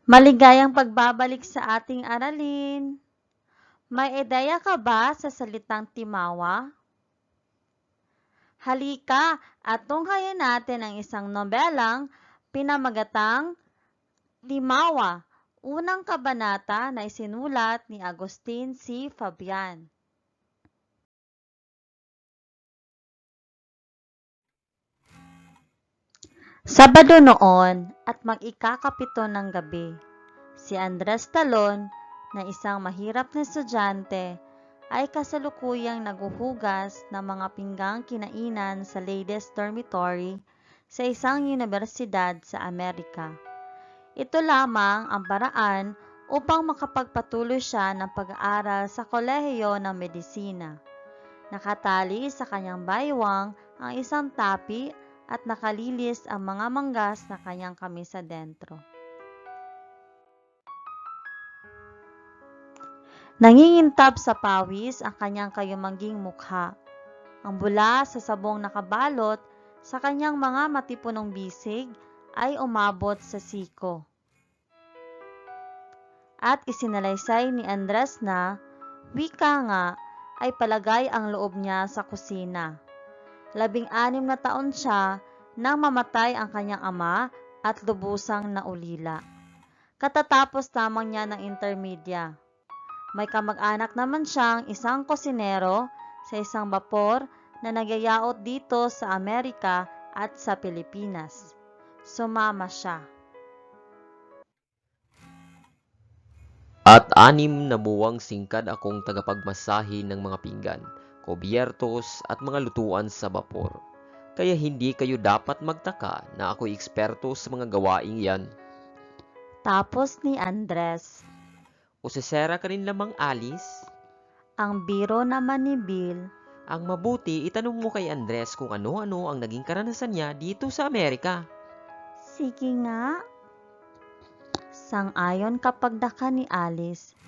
Maligayang pagbabalik sa ating aralin. May ideya ka ba sa salitang timawa? Halika at tunghayan natin ang isang nobelang pinamagatang Timawa, unang kabanata na isinulat ni Agustin C. Fabian. Sabado noon at mag-ikakapito ng gabi, si Andres Talon na isang mahirap na estudyante ay kasalukuyang naguhugas ng mga pinggang kinainan sa ladies' dormitory sa isang universidad sa Amerika. Ito lamang ang paraan upang makapagpatuloy siya ng pag-aaral sa kolehiyo ng medisina. Nakatali sa kanyang baywang ang isang tapi at nakalilis ang mga manggas na kanyang kamisa dentro. Nangingintab sa pawis ang kanyang kayumangging mukha. Ang bula sa sabong nakabalot sa kanyang mga matipunong bisig ay umabot sa siko. At isinalaysay ni Andres na, wika nga, ay palagay ang loob niya sa kusina. 16 na taon siya nang mamatay ang kanyang ama at lubusang naulila. Katatapos lamang niya ng intermedia. May kamag-anak naman siyang isang kusinero sa isang bapor na nagyayaot dito sa Amerika at sa Pilipinas. Sumama siya. At 6 na buwang singkad akong tagapagmasahe ng mga pinggan, kubyertos at mga lutuan sa bapor. Kaya hindi kayo dapat magtaka na ako'y eksperto sa mga gawaing yan. Tapos ni Andres. O sesera ka rin lamang, Alice? Ang biro naman ni Bill. Ang mabuti, itanong mo kay Andres kung ano-ano ang naging karanasan niya dito sa Amerika. Sige nga. Sang-ayon kapagdaka ni Alice.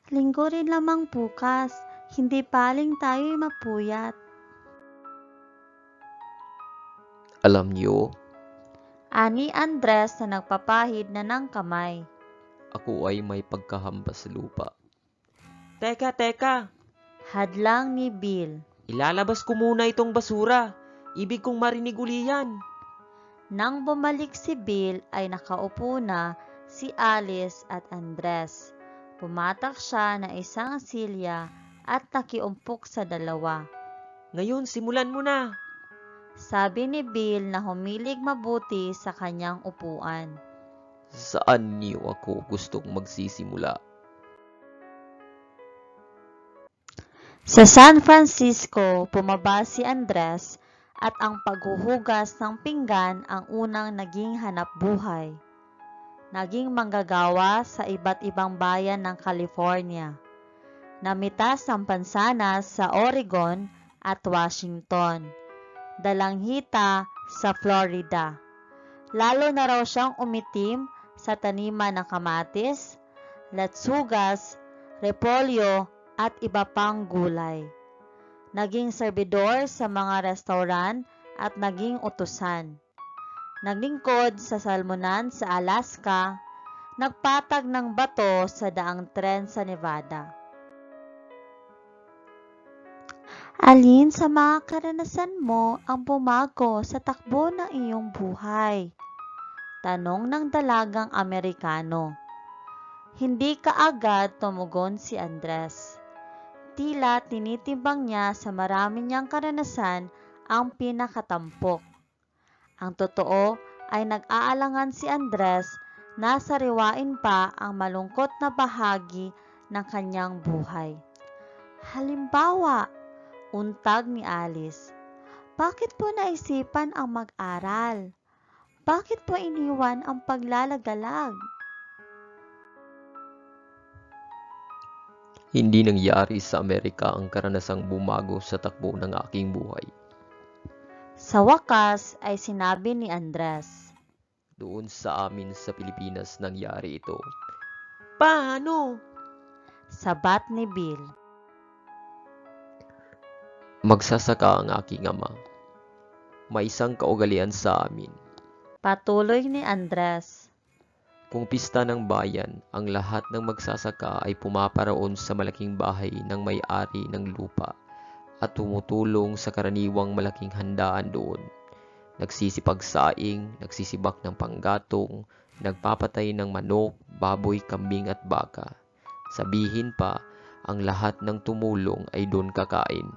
Linggo rin lamang bukas, hindi paling tayo'y mapuyat. Alam niyo, Ani Andres na nagpapahid na ng kamay. ako ay may pagkahampas lupa. Teka! Hadlang ni Bill. Ilalabas ko muna itong basura. Ibig kong marinig uli yan. Nang bumalik si Bill ay nakaupo na si Alice at Andres. Pumatak siya na isang silya at nakiumpok sa dalawa. Ngayon, simulan mo na. Sabi ni Bill na humilig mabuti sa kanyang upuan. Saan niyo ako gustong magsisimula? Sa San Francisco, bumaba si Andres at ang paghuhugas ng pinggan ang unang naging hanapbuhay. Naging manggagawa sa iba't ibang bayan ng California. Namitas ang pansanas sa Oregon at Washington. Dalanghita sa Florida. Lalo na raw siyang umitim sa taniman ng kamatis, latsugas, repolyo at iba pang gulay. Naging serbidor sa mga restaurant at naging utusan. Naglingkod sa salmonan sa Alaska, nagpatag ng bato sa daang tren sa Nevada. Alin sa mga karanasan mo ang bumago sa takbo ng iyong buhay? Tanong ng dalagang Amerikano. Hindi kaagad tumugon si Andres. Tila tinitimbang niya sa marami niyang karanasan ang pinakatampok. Ang totoo ay nag-aalangan si Andres na sariwain pa ang malungkot na bahagi ng kanyang buhay. Halimbawa, untag ni Alice, bakit po naisipan ang mag-aral? Bakit po iniwan ang paglalagalag? Hindi nangyari sa Amerika ang karanasang bumago sa takbo ng aking buhay. Sa wakas ay sinabi ni Andres. Doon sa amin sa Pilipinas nangyari ito. Paano? Sabat ni Bill. Magsasaka ang aking ama. May isang kaugalian sa amin. Patuloy ni Andres. Kung pista ng bayan, ang lahat ng magsasaka ay pumaparaon sa malaking bahay ng may-ari ng lupa at tumutulong sa karaniwang malaking handaan doon. Nagsisipagsaing, nagsisibak ng panggatong, nagpapatay ng manok, baboy, kambing at baka. Sabihin pa, ang lahat ng tumulong ay doon kakain.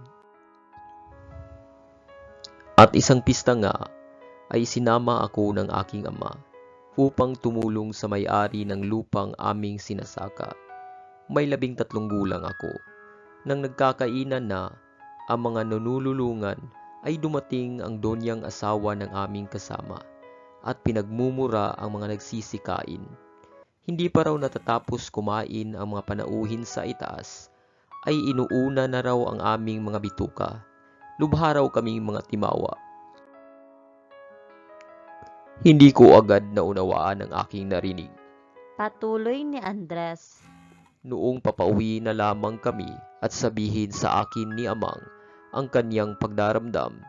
At isang pista nga, ay sinama ako ng aking ama upang tumulong sa may-ari ng lupang aming sinasaka. May 13 gulang ako. Nang nagkakainan na, ang mga nanululungan ay dumating ang donyang asawa ng aming kasama at pinagmumura ang mga nagsisikain. Hindi pa raw natatapos kumain ang mga panauhin sa itaas, ay inuuna na raw ang aming mga bituka. Lubha raw kaming mga timawa. Hindi ko agad naunawaan ang aking narinig. Patuloy ni Andres. Noong papauwi na lamang kami at sabihin sa akin ni Amang ang kanyang pagdaramdam,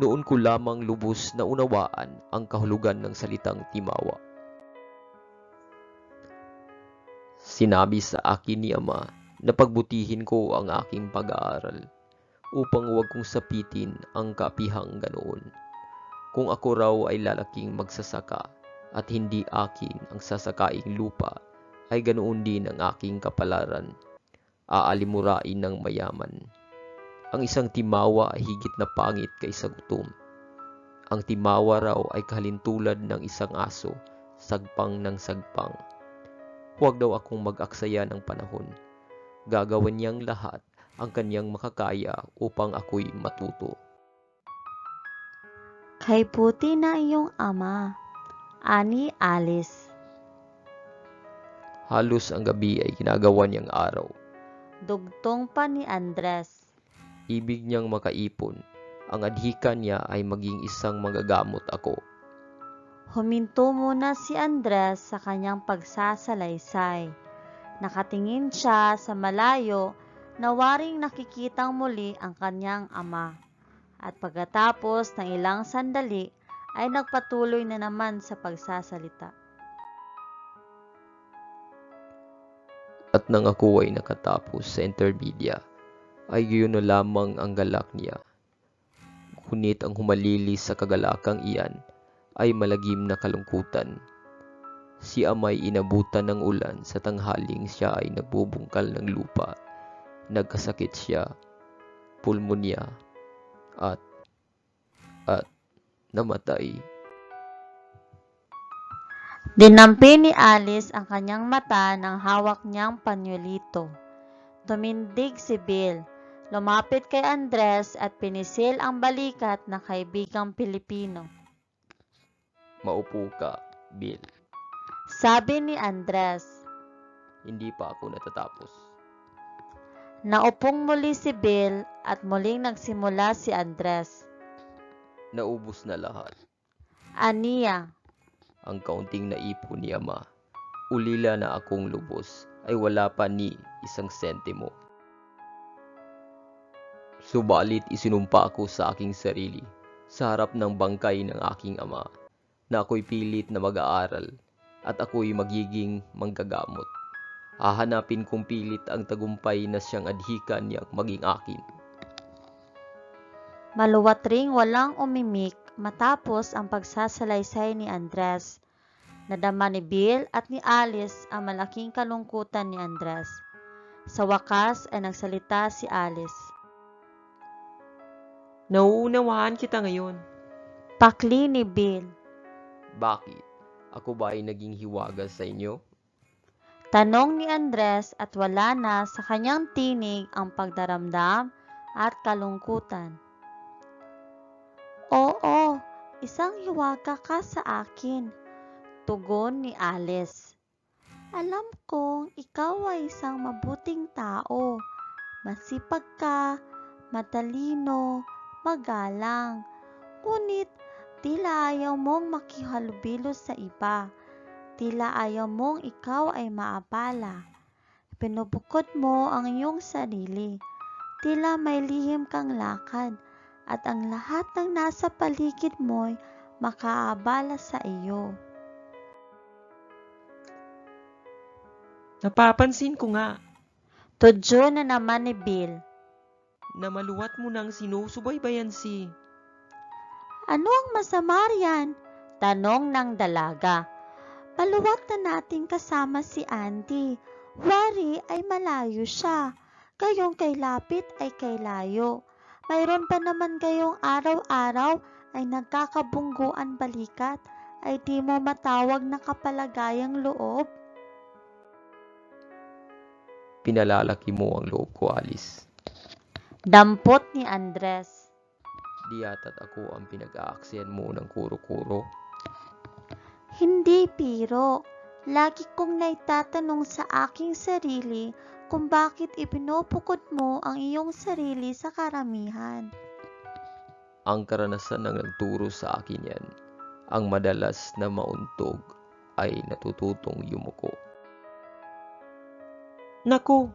noon ko lamang lubos na unawaan ang kahulugan ng salitang timawa. Sinabi sa akin ni Ama na pagbutihin ko ang aking pag-aaral upang huwag kong sapitin ang kaapihang ganoon. Kung ako raw ay lalaking magsasaka at hindi akin ang sasakaing lupa, ay ganoon din ang aking kapalaran. Aalimurain ng mayaman. Ang isang timawa ay higit na pangit kaysa gutom. Ang timawa raw ay kahalintulad ng isang aso, sagpang ng sagpang. Huwag daw akong mag-aksaya ng panahon. Gagawin niyang lahat ang kanyang makakaya upang ako'y matuto. Kay puti na iyong ama, ani Alice. Halos ang gabi ay ginagawa niyang araw. Dugtong pa ni Andres. Ibig niyang makaipon. Ang adhika niya ay maging isang magagamot ako. Huminto muna si Andres sa kanyang pagsasalaysay. Nakatingin siya sa malayo na waring nakikitang muli ang kanyang ama. At pagkatapos ng ilang sandali ay nagpatuloy na naman sa pagsasalita. At nang ako ay nakatapos sa intermedia, ay gayon na lamang ang galak niya. Ngunit ang humalili sa kagalakang iyan ay malagim na kalungkutan. Si Amay inabutan ng ulan sa tanghaling siya ay nagbubungkal ng lupa. Nagkasakit siya, pulmonya, at namatay. Dinampi ni Alice ang kanyang mata ng hawak niyang panyolito. Tumindig si Bill. Lumapit kay Andres at pinisil ang balikat ng kaibigang Pilipino. Maupo ka, Bill. Sabi ni Andres. Hindi pa ako natatapos. Naupong muli si Bill at muling nagsimula si Andres. Naubos na lahat. Aniya. Ang kaunting naipon ni Ama, ulila na akong lubos, ay wala pa ni 1 sentimo. Subalit isinumpa ako sa aking sarili, sa harap ng bangkay ng aking ama, na ako'y pilit na mag-aaral at ako'y magiging manggagamot. Hahanapin kong pilit ang tagumpay na siyang adhika niyang maging akin. Maluwat ring walang umimik matapos ang pagsasalaysay ni Andres. Nadama ni Bill at ni Alice ang malaking kalungkutan ni Andres. Sa wakas ay nagsalita si Alice. Nauunawaan kita ngayon. Pakli ni Bill. Bakit? Ako ba ay naging hiwaga sa inyo? Tanong ni Andres at wala na sa kanyang tinig ang pagdaramdam at kalungkutan. Oo, isang hiwaga ka sa akin, tugon ni Alice. Alam kong ikaw ay isang mabuting tao. Masipag ka, matalino, magalang. Ngunit tila ayaw mong makihalubilo sa iba. Tila ayaw mong ikaw ay maabala. Pinubukod mo ang iyong sarili. Tila may lihim kang lakad at ang lahat ng nasa paligid mo'y makaabala sa iyo. Napapansin ko nga Tudyo na naman ni Bill. na maluwat mo nang sinusubaybayan si... Ano ang masama riyan? Tanong ng dalaga. Maluwat na nating kasama si Andy. Wari ay malayo siya. Gayong kay lapit ay kay layo. Mayroon pa naman gayong araw-araw ay nagkakabungguan balikat ay di mo matawag na kapalagayang loob. Pinalalaki mo ang loob ko, Alice. Dampot ni Andres. Di yata't ako ang pinag-aaksiyan mo ng kuro-kuro. Hindi Piro. Lagi kong naitatanong sa aking sarili kung bakit ipinupukod mo ang iyong sarili sa karamihan. Ang karanasan ng nagturo sa akin yan. Ang madalas na mauntog ay natututong yumuko. Naku!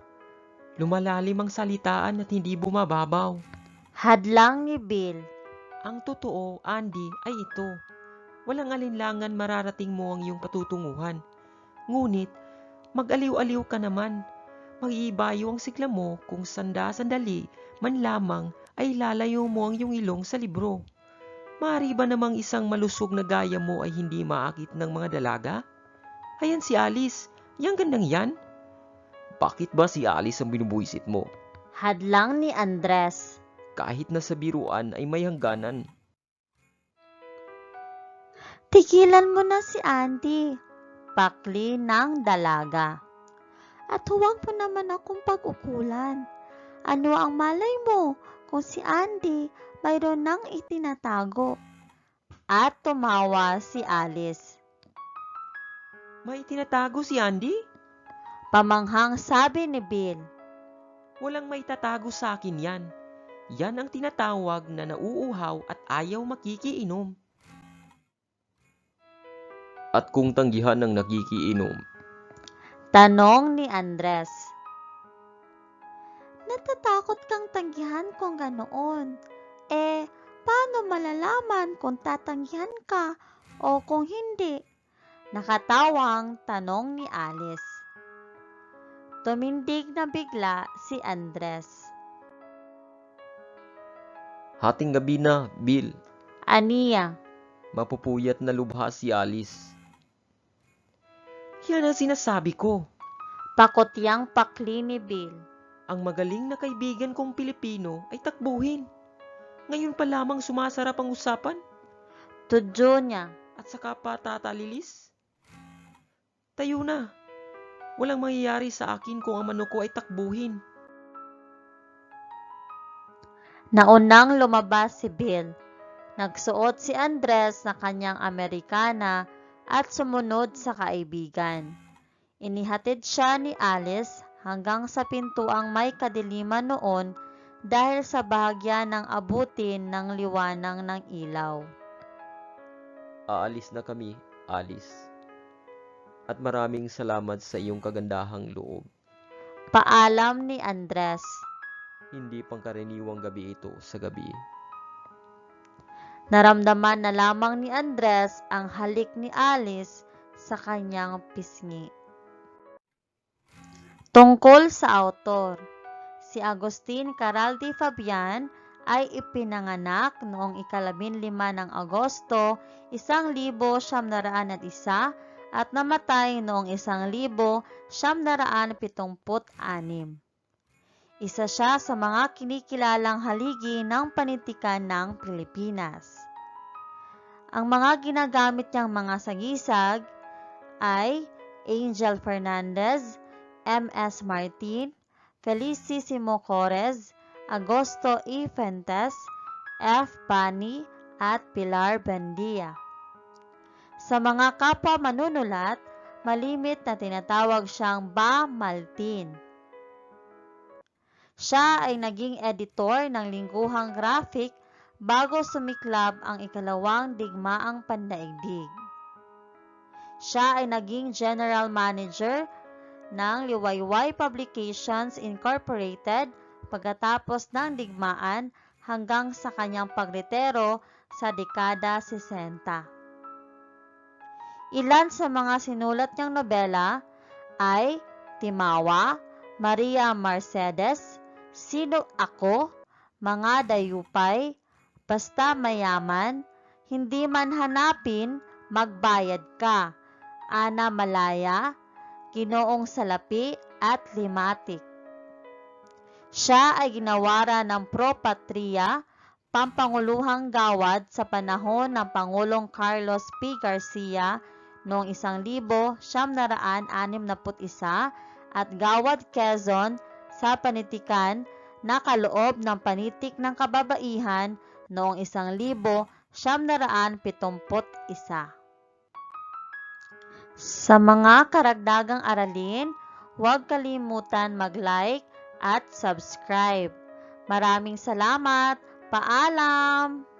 Lumalalim ang salitaan at hindi bumababaw. Hadlang ni Bill. Ang totoo, Andy, ay ito. Walang alinlangan mararating mo ang iyong patutunguhan. Ngunit, mag-aliw-aliw ka naman. Mag-iibayo ang sigla mo kung sandali man lamang ay lalayo mo ang iyong ilong sa libro. Maaari ba namang isang malusog na gaya mo ay hindi maakit ng mga dalaga? Ayan si Alice, yang gandang yan. Bakit ba si Alice ang binubuisit mo? Hadlang ni Andres. Kahit na sa biruan ay may hangganan. Tigilan mo na si Andy. Pakli ng dalaga. At huwag mo naman akong pag-ukulan. Ano ang malay mo kung si Andy mayroon nang itinatago? At tumawa si Alice. May itinatago si Andy? Pamanghang sabi ni Bill. Walang may tatago sa akin yan. Yan ang tinatawag na nauuhaw at ayaw makikiinom. At kung tanggihan ng nakikiinom? Tanong ni Andres. Natatakot kang tanggihan kung ganoon. Paano malalaman kung tatanggihan ka o kung hindi? Nakatawang tanong ni Alice. Tumindig na bigla si Andres. Hating gabi na, Bill. Aniya. Mapupuyat na lubha si Alice. Yan ang sinasabi ko. Pakutyang pakli ni Bill. Ang magaling na kaibigan kong Pilipino ay takbuhin. Ngayon pa lamang sumasarap ang usapan. Tudyo niya. At saka pa tatalilis? Tayo na. Walang mangyayari sa akin kung ang manok ko ay takbuhin. Naunang lumabas si Bill. Nagsuot si Andres na kanyang Amerikana at sumunod sa kaibigan. Inihatid siya ni Alice hanggang sa pintuang may kadiliman noon dahil sa bahagya ng abutin ng liwanag ng ilaw. Aalis na kami, Alice. At maraming salamat sa iyong kagandahang loob. Paalam ni Andres. Hindi pangkaraniwang gabi ito sa gabi. Naramdaman na lamang ni Andres ang halik ni Alice sa kanyang pisngi. Tungkol sa autor, si Agustin Caraldi Fabian ay ipinanganak noong 15 ng Agosto 1901 at namatay noong 1976. Isa siya sa mga kinikilalang haligi ng panitikan ng Pilipinas. Ang mga ginagamit niyang mga sagisag ay Angel Fernandez, M.S. Martin, Felicissimo Correz, Agosto E. Fuentes, F. Pani, at Pilar Bendia. Sa mga kapwa manunulat, malimit na tinatawag siyang Ba Maltin. Siya ay naging editor ng lingguhang graphic bago sumiklab ang ikalawang digmaang pandaigdig. Siya ay naging general manager ng Liwayway Publications Incorporated pagkatapos ng digmaan hanggang sa kanyang pagretiro sa dekada 60. Ilan sa mga sinulat niyang nobela ay Timawa, Maria Mercedes, sino ako, mga dayupay, basta mayaman, hindi man hanapin, magbayad ka. Ana Malaya, Ginoong Salapi at Limatic. Siya ay ginawara ng Pro Patria, pampanguluhang gawad sa panahon ng Pangulong Carlos P. Garcia noong 1961 at Gawad Quezon sa panitikan na kaloob ng Panitik ng Kababaihan noong 1971. Sa mga karagdagang aralin, huwag kalimutan mag-like at subscribe. Maraming salamat! Paalam!